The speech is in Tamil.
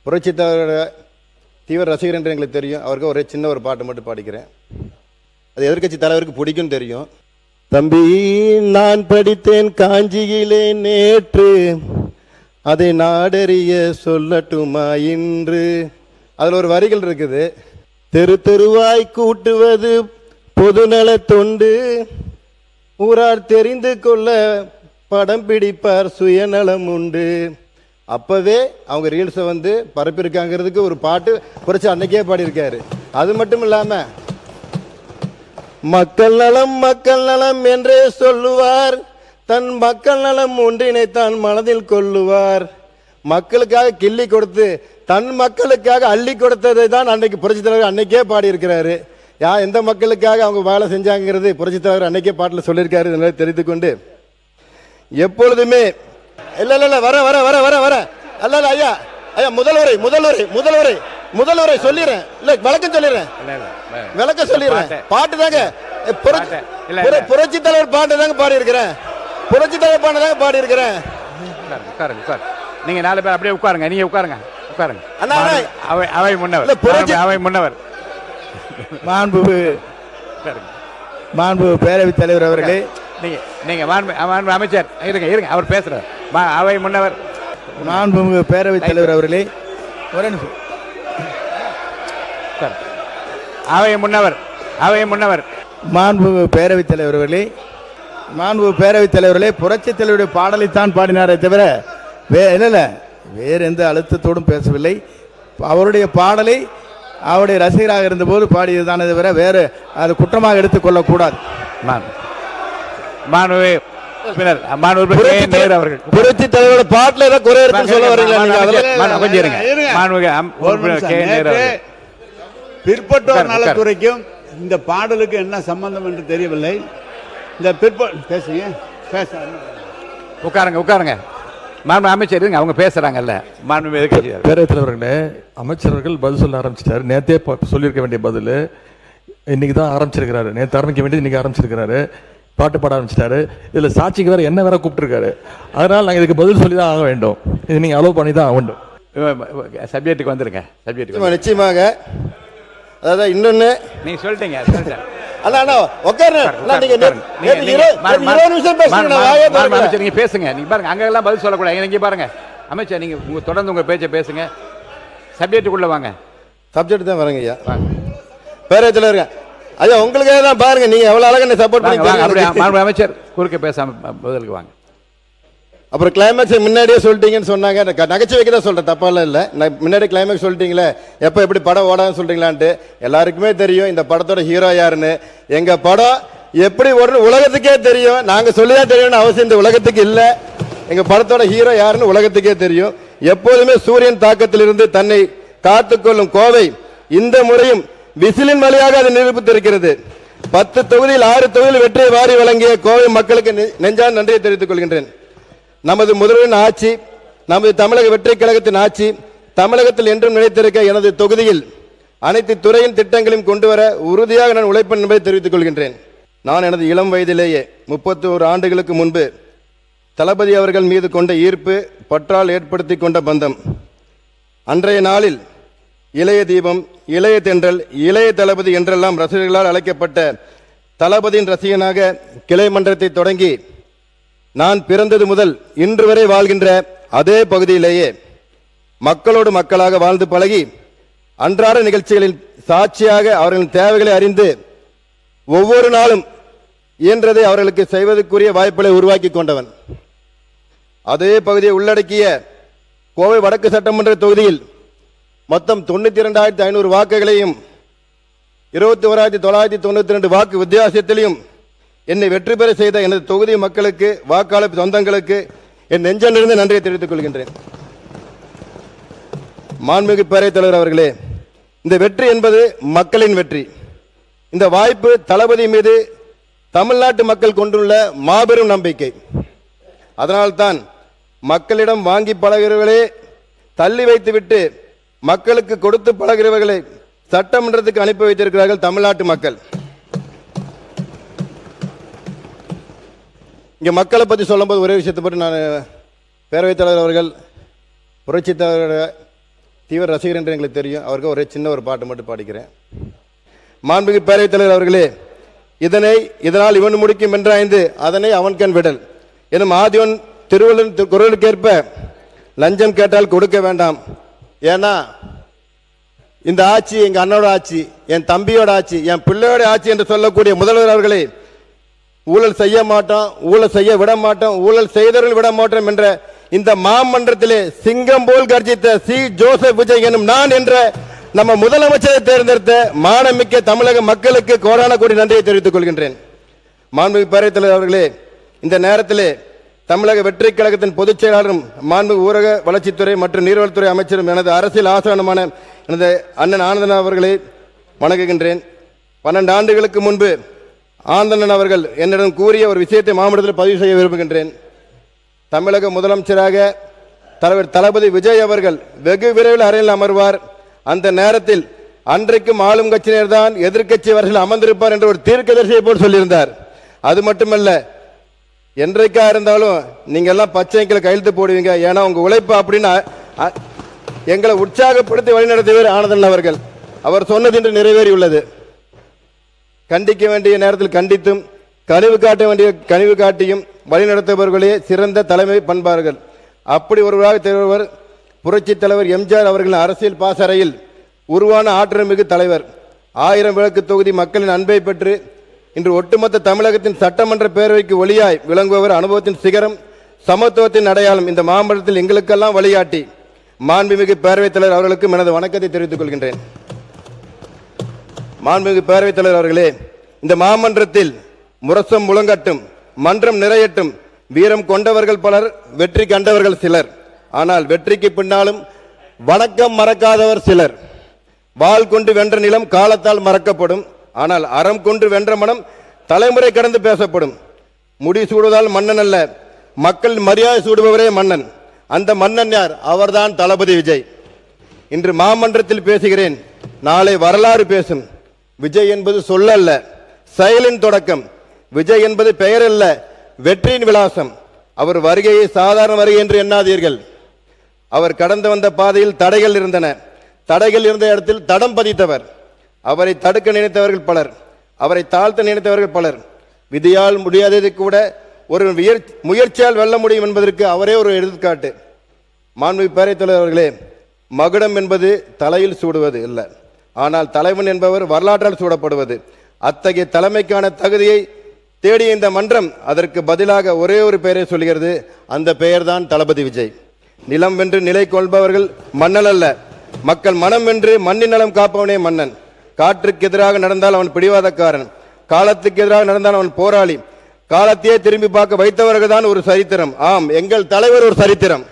புரட்சித் தலைவரோட தீவிர ரசிகர் என்று எங்களுக்கு தெரியும். அவருக்கு ஒரு சின்ன ஒரு பாட்டு மட்டும் பாடிக்கிறேன். அது எதிர்க்கட்சி தலைவருக்கு பிடிக்கும் தெரியும். தம்பி, நான் படித்தேன் காஞ்சியிலே நேற்று, அதை நாடறிய சொல்லட்டுமா இன்று. அதில் ஒரு வரிகள் இருக்குது. தெரு தெருவாய் கூட்டுவது பொதுநல தொண்டு, ஊரார் தெரிந்து கொள்ள படம் பிடிப்பார் சுயநலம் உண்டு. அப்பவே அவங்க ரீல்ஸை பரப்பியிருக்காங்கிறதுக்கு ஒரு பாட்டு புரட்சி அன்னைக்கே பாடியிருக்காரு. அது மட்டும் இல்லாம மக்கள் நலம் என்றே சொல்லுவார், தன் மக்கள் நலம் ஒன்றினை தான் மனதில் கொள்ளுவார். மக்களுக்காக கிள்ளி கொடுத்து தன் மக்களுக்காக அள்ளி கொடுத்ததை தான் அன்னைக்கு புரட்சி தலைவர் அன்னைக்கே பாடியிருக்கிறாரு. எந்த மக்களுக்காக அவங்க வேலை செஞ்சாங்கிறது புரட்சி தலைவர் அன்னைக்கே பாட்டில் சொல்லியிருக்காரு. தெரிந்து கொண்டு எப்பொழுதுமே இல்ல வர வர வர வர வர அல்ல ஐயா ஐயா முதல்வரை சொல்லிடுறேன். இல்ல விளக்கம் சொல்லிடுறேன். பாட்டு தாங்க புரட்சி தலைவர் பாட்டு தாங்க பாடி இருக்கிறேன். புரட்சி தலைவர் பாட்டு தாங்க பாடி இருக்கிறேன். நீங்க 4 பேர் அப்படியே உட்காருங்க. நீங்க உட்காருங்க. அவை முன்னவர் மாண்பு பேரவைத் தலைவர் அவர்களே, நீங்க அமைச்சர் இருங்க அவர் பேசுறார். அவை முன்னவர் மாண்புமிகு பேரவைத் தலைவர் அவர்களே, ஒரே நிமிஷம். அவை முன்னவர் மாண்புமிகு பேரவைத் தலைவர் அவர்களே, புரட்சி தலைவருடைய பாடலைத்தான் பாடினாரே தவிர வேறு எந்த அழுத்தத்தோடும் பேசவில்லை. அவருடைய பாடலை அவருடைய ரசிகராக இருந்தபோது பாடியதுதானே தவிர வேறு அது குற்றமாக எடுத்துக்கொள்ளக்கூடாது. புரட்சி தலைவரோட பாட்டுல ஏதாவது குறை இருக்குன்னு சொல்ல வரீங்களா? பிற்பட்டோர் நலத்துறைக்கும் இந்த பாடலுக்கு என்ன சம்பந்தம் என்று தெரியவில்லை. இந்த உட்காருங்க. அமைச்சர் அவங்க பேசுறாங்கல்ல. பேரவைத் தலைவர்களே, அமைச்சர்கள் பதில் சொல்ல ஆரம்பிச்சிட்டாரு. நேற்றே சொல்லியிருக்க வேண்டிய பதில் இன்னைக்கு தான் ஆரம்பிச்சிருக்கிறாரு. நேற்று ஆரம்பிக்க வேண்டியது இன்னைக்கு ஆரம்பிச்சிருக்கிறாரு. பாட்டு பாட ஆரம்பிச்சிட்டாரு. இதுல சாட்சிக்கு வேற என்ன வேற கூப்பிட்டுருக்காரு. அதனால நாங்கள் இதுக்கு பதில் சொல்லி தான் ஆக வேண்டும். இது நீங்க அலோவ் பண்ணி தான் ஆக வேண்டும். சப்ஜெக்ட்டுக்கு வந்துருங்க. நிச்சயமாக. அதாவது இன்னொன்னு நீங்க சொல்லிட்டீங்க. நீங்க பேசுங்க. நீங்க பாருங்க, அங்க எல்லாம் பதில் சொல்லக்கூடாது. நீங்க பாருங்க அமைச்சர், நீங்க தொடர்ந்து உங்க பேச்சை பேசுங்க. சப்ஜெக்டுக்குள்ள வாங்க. சப்ஜெக்ட் தான் வரங்க ஐயா. பேரவைத் தலைவர் ஐயா, உங்களுக்காக தான் பாருங்க. நீங்க எவ்வளவு அழகா சப்போர்ட் பண்ணி அமைச்சர் குறுக்க பேசாம பதிலுக்கு வாங்க. அப்புறம் கிளைமேக்ஸ் முன்னாடியே சொல்லிட்டீங்கன்னு சொன்னாங்க. நகைச்சுவைக்கு தான் சொல்றேன், தப்பால இல்ல. முன்னாடி கிளைமேக்ஸ் சொல்லிட்டீங்களே, எப்ப எப்படி படம் ஓடாதுன்னு சொல்றீங்களான்ட்டு. எல்லாருக்குமே தெரியும் இந்த படத்தோட ஹீரோ யாருன்னு. எங்க படம் எப்படி ஓடுன்னு உலகத்துக்கே தெரியும். நாங்க சொல்லிதான் தெரியும்னு அவசியம் இந்த உலகத்துக்கு இல்ல. எங்க படத்தோட ஹீரோ யாருன்னு உலகத்துக்கே தெரியும். எப்போதுமே சூரியன் தாக்கத்திலிருந்து தன்னை காத்துக்கொள்ளும் கோவை இந்த முறையும் விசிலின் வழியாக அதை நிரூபித்திருக்கிறது. 10 தொகுதியில் 6 தொகுதியில் வெற்றியை வாரி வழங்கிய கோவை மக்களுக்கு நெஞ்சான நன்றியை தெரிவித்துக் கொள்கின்றேன். நமது முதல்வரின் ஆட்சி, நமது தமிழக வெற்றி கழகத்தின் ஆட்சி தமிழகத்தில் என்றும் நிலைத்திருக்க எனது தொகுதியில் அனைத்து துறையின் திட்டங்களையும் கொண்டு வர உறுதியாக நான் உழைப்பேன் என்பதை தெரிவித்துக் கொள்கின்றேன். நான் எனது இளம் வயதிலேயே 31 ஆண்டுகளுக்கு முன்பு தளபதி அவர்கள் மீது கொண்ட ஈர்ப்பு பற்றால் ஏற்படுத்தி கொண்ட பந்தம். அன்றைய நாளில் இளைய தீபம், இளைய தென்றல், இளைய தளபதி என்றெல்லாம் ரசிகர்களால் அழைக்கப்பட்ட தளபதியின் ரசிகனாக கிளை மன்றத்தை தொடங்கி நான் பிறந்தது முதல் இன்று வரை வாழ்கின்ற அதே பகுதியிலேயே மக்களோடு மக்களாக வாழ்ந்து பழகி அன்றாட நிகழ்ச்சிகளின் சாட்சியாக அவர்களின் தேவைகளை அறிந்து ஒவ்வொரு நாளும் இயன்றதை அவர்களுக்கு செய்வதற்குரிய வாய்ப்புகளை உருவாக்கி கொண்டவன். அதே பகுதியை உள்ளடக்கிய கோவை வடக்கு சட்டமன்ற தொகுதியில் மொத்தம் 92,500 வாக்குகளையும் 21,992 வாக்கு வித்தியாசத்திலையும் என்னை வெற்றி பெற செய்த எனது தொகுதி மக்களுக்கு, வாக்காளர் சொந்தங்களுக்கு என் நெஞ்சமிருந்து நன்றியை தெரிவித்துக் கொள்கின்றேன். மாண்புமிகு பேரவைத் தலைவர் அவர்களே, இந்த வெற்றி என்பது மக்களின் வெற்றி. இந்த வாய்ப்பு தளபதி மீது தமிழ்நாட்டு மக்கள் கொண்டுள்ள மாபெரும் நம்பிக்கை. அதனால்தான் மக்களிடம் வாங்கி பழகிறவர்களே தள்ளி வைத்துவிட்டு மக்களுக்கு கொடுத்து பழகிறவர்களை சட்டமன்றத்துக்கு அனுப்பி வைத்திருக்கிறார்கள் தமிழ்நாட்டு மக்கள். இங்கே மக்களை பற்றி சொல்லும்போது ஒரே விஷயத்தை பற்றி நான் பேரவைத் தலைவர் அவர்கள் புரட்சி தலைவரோட தீவிர ரசிகர் என்று எங்களுக்கு தெரியும். அவருக்கு ஒரே சின்ன ஒரு பாட்டு மட்டும் பாடிக்கிறேன். மாண்புமிகு பேரவைத் தலைவர் அவர்களே, இதனால் இவன் முடிக்கும் என்றாய்ந்து அதனை அவன் கண் விடல் எனும் ஆதிவன் திருவள்ளுவர் குரலுக்கேற்ப லஞ்சம் கேட்டால் கொடுக்க வேண்டாம். ஏன்னா இந்த ஆட்சி எங்க அண்ணனோட ஆட்சி, என் தம்பியோட ஆட்சி, என் பிள்ளையோட ஆட்சி என்று சொல்லக்கூடிய முதல்வர் அவர்களே, ஊழல் செய்ய மாட்டோம், ஊழல் செய்ய விட மாட்டோம், ஊழல் செய்தவர்கள் விட மாட்டோம் என்ற இந்த மாமன்றத்திலே சிங்கம் போல் கர்ஜித்த சி ஜோசப் விஜய் எனும் நான் என்ற நம்ம முதலமைச்சரை தேர்ந்தெடுத்த மானமிக்க தமிழக மக்களுக்கு கோடான கோடி நன்றியை தெரிவித்துக் கொள்கின்றேன். மாண்புமிகு பேரவைத் தலைவர் அவர்களே, இந்த நேரத்திலே தமிழக வெற்றி கழகத்தின் பொதுச் செயலாளரும் மாண்புமிகு ஊரக வளர்ச்சித்துறை மற்றும் நீர்வளத்துறை அமைச்சரும் எனது அரசியல் ஆசானமான எனது அண்ணன் ஆனந்தன் அவர்களை வணங்குகின்றேன். 12 ஆண்டுகளுக்கு முன்பு ஆனந்தன் அவர்கள் என்னிடம் கூறிய ஒரு விஷயத்தை மாவட்டத்தில் பதிவு செய்ய விரும்புகின்றேன். தமிழக முதலமைச்சராக தலைவர் தளபதி விஜய் அவர்கள் வெகு விரைவில் அறையில் அமர்வார். அந்த நேரத்தில் அன்றைக்கும் ஆளும் கட்சியினர் தான் எதிர்க்கட்சி அவர்கள் அமர்ந்திருப்பார் என்று ஒரு தீர்க்கதரிசியை போல் சொல்லியிருந்தார். அது மட்டுமல்ல, என்றைக்கா இருந்தாலும் நீங்க எல்லாம் பச்சைக்கில் கையெழுத்து போடுவீங்க, ஏன்னா உங்க உழைப்பு அப்படின்னு எங்களை உற்சாகப்படுத்தி வழிநடத்தியவர் ஆனந்தன் அவர்கள். அவர் சொன்னது இன்று நிறைவேறியுள்ளது. கண்டிக்க வேண்டிய நேரத்தில் கண்டித்தும் கனிவு காட்ட வேண்டிய கனிவு காட்டியும் வழிநடத்துபவர்களே சிறந்த தலைமை பண்பார்கள். அப்படி ஒருவராக திகழ்வர் புரட்சி தலைவர் எம்ஜிஆர் அவர்களின் அரசியல் பாசறையில் உருவான ஆற்றல் மிகு தலைவர். 1000 விளக்கு தொகுதி மக்களின் அன்பை பெற்று இன்று ஒட்டுமொத்த தமிழகத்தின் சட்டமன்ற பேரவைக்கு ஒளியாய் விளங்குபவர். அனுபவத்தின் சிகரம், சமத்துவத்தின் அடையாளம். இந்த மாமன்றத்தில் எங்களுக்கெல்லாம் வழிகாட்டி மாண்புமிகு பேரவைத் தலைவர் அவர்களுக்கும் எனது வணக்கத்தை தெரிவித்துக் கொள்கின்றேன். மாண்புமிகு பேரவைத் தலைவர் அவர்களே, இந்த மாமன்றத்தில் முரசம் முழங்கட்டும், மன்றம் நிறையட்டும். வீரம் கொண்டவர்கள் பலர், வெற்றி கண்டவர்கள் சிலர். ஆனால் வெற்றிக்கு பின்னாலும் வணக்கம் மறக்காதவர் சிலர். வாள் கொண்டு வென்ற நிலம் காலத்தால் மறக்கப்படும், ஆனால் அறம் கொண்டு வென்ற மனம் தலைமுறை கடந்து பேசப்படும். முடி சூடுவதால் மன்னன் அல்ல, மக்கள் மரியாதை சூடுபவரே மன்னன். அந்த மன்னன் யார்? அவர்தான் தளபதி விஜய். இன்று மாமன்றத்தில் பேசுகிறேன், நாளை வரலாறு பேசும். விஜய் என்பது சொல்லல்ல, செயலின் தொடக்கம். விஜய் என்பது பெயர் அல்ல, வெற்றியின் விலாசம். அவர் வருகையை சாதாரண வருகை என்று எண்ணாதீர்கள். அவர் கடந்து வந்த பாதையில் தடைகள் இருந்தன. தடைகள் இருந்த இடத்தில் தடம் பதித்தவர். அவரை தடுக்க நினைத்தவர்கள் பலர், அவரை தாழ்த்த நினைத்தவர்கள் பலர். விதியால் முடியாததை கூட ஒரு முயற்சியால் வெல்ல முடியும் என்பதற்கு அவரே ஒரு எடுத்துக்காட்டு. மாண்புமிகு பேரவைத் தலைவர் அவர்களே, மகுடம் என்பது தலையில் சூடுவது இல்லை, ஆனால் தலைவன் என்பவர் வரலாற்றால் சூடப்படுவது. அத்தகைய தலைமைக்கான தகுதியை தேடிய இந்த மன்றம் அதற்கு பதிலாக ஒரே ஒரு பெயரை சொல்கிறது. அந்த பெயர்தான் தளபதி விஜய். நிலம் வென்று நிலை கொள்பவர்கள் மன்னன் அல்ல, மக்கள் மனம் வென்று மண்ணின் நலம் காப்பவனே மன்னன். காற்றுக்கு எதிராக நடந்தால் அவன் பிடிவாதக்காரன், காலத்துக்கு எதிராக நடந்தால் அவன் போராளி. காலத்தையே திரும்பி பார்க்க வைத்தவர்கள் தான் ஒரு சரித்திரம். ஆம், எங்கள் தலைவர் ஒரு சரித்திரம்.